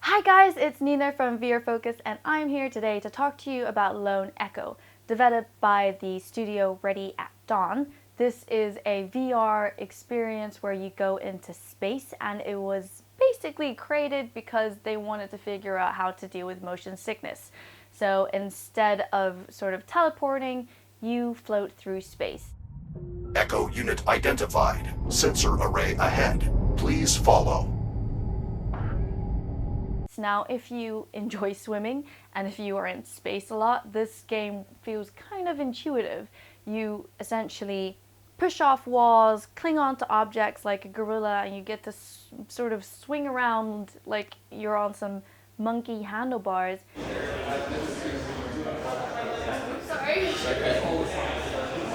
Hi guys, it's Nina from VRTV and I'm here today to talk to you about Lone Echo, developed by the studio Ready at Dawn. This is a VR experience where you go into space, and it was basically created because they wanted to figure out how to deal with motion sickness. So instead of sort of teleporting, you float through space. Echo unit identified. Sensor array ahead. Please follow. Now, if you enjoy swimming and if you are in space a lot, this game feels kind of intuitive. You essentially push off walls, cling onto objects like a gorilla, and you get to sort of swing around like you're on some monkey handlebars. Sorry.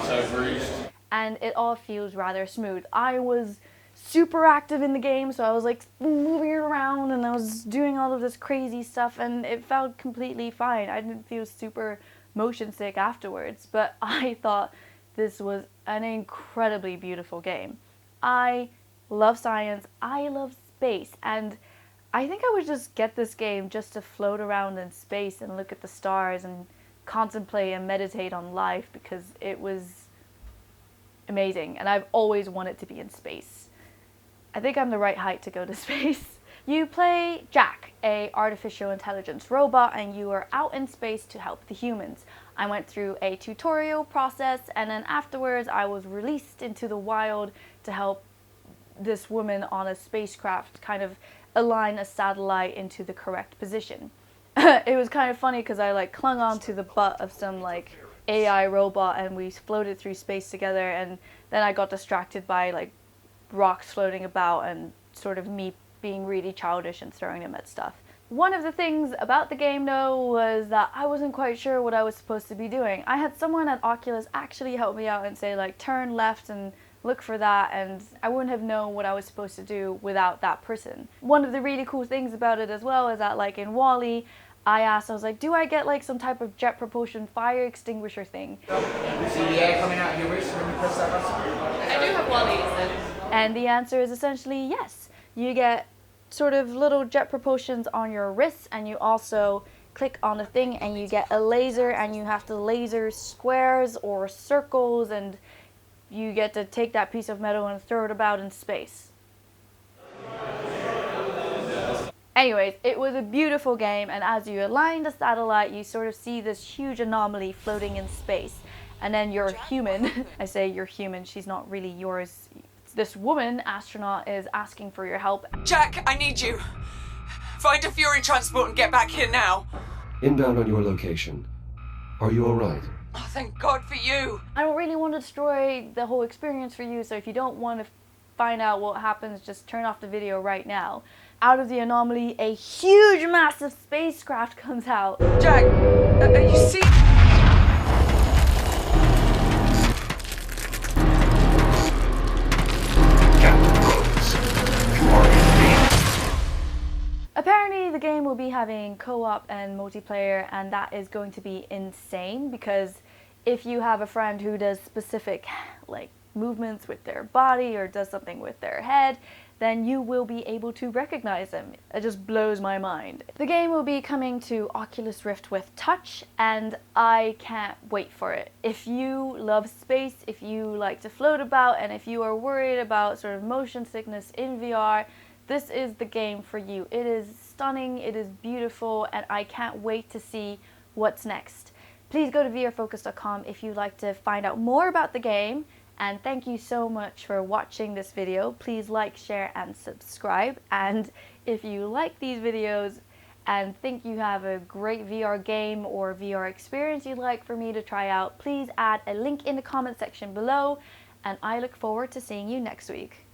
So bruised. And it all feels rather smooth. I was super active in the game, so I was like moving around and I was doing all of this crazy stuff, and it felt completely fine. I didn't feel super motion sick afterwards, but I thought this was an incredibly beautiful game. I love science, I love space, and I think I would just get this game just to float around in space and look at the stars and contemplate and meditate on life, because it was amazing and I've always wanted to be in space. I think I'm the right height to go to space. You play Jack, a artificial intelligence robot, and you are out in space to help the humans. I went through a tutorial process, and then afterwards I was released into the wild to help this woman on a spacecraft kind of align a satellite into the correct position. It was kind of funny because I like clung onto the butt of some like AI robot and we floated through space together, and then I got distracted by like rocks floating about and sort of me being really childish and throwing them at stuff. One of the things about the game though was that I wasn't quite sure what I was supposed to be doing. I had someone at Oculus actually help me out and say like turn left and look for that, and I wouldn't have known what I was supposed to do without that person. One of the really cool things about it as well is that like in WALL-E, I was like, do I get like some type of jet propulsion fire extinguisher thing? You see the air coming out of your wrist when you press that button? I do have WALL-E, so. And the answer is essentially yes. You get sort of little jet propulsions on your wrists, and you also click on the thing and you get a laser, and you have to laser squares or circles, and you get to take that piece of metal and throw it about in space. Anyways, it was a beautiful game, and as you align the satellite, you sort of see this huge anomaly floating in space. And then your human, I say you're human, she's not really yours. This woman astronaut is asking for your help. Jack, I need you. Find a Fury transport and get back here now. Inbound on your location. Are you alright? Oh, thank God for you. I don't really want to destroy the whole experience for you, so if you don't want to find out what happens, just turn off the video right now. Out of the anomaly, a huge, massive spacecraft comes out. Jack, are you see? Apparently the game will be having co-op and multiplayer, and that is going to be insane, because if you have a friend who does specific like movements with their body or does something with their head, then you will be able to recognize them. It just blows my mind. The game will be coming to Oculus Rift with Touch, and I can't wait for it. If you love space, if you like to float about, and if you are worried about sort of motion sickness in VR, this is the game for you. It is stunning, it is beautiful, and I can't wait to see what's next. Please go to vrfocus.com if you'd like to find out more about the game, and thank you so much for watching this video. Please like, share, and subscribe. And if you like these videos and think you have a great VR game or VR experience you'd like for me to try out, please add a link in the comment section below, and I look forward to seeing you next week.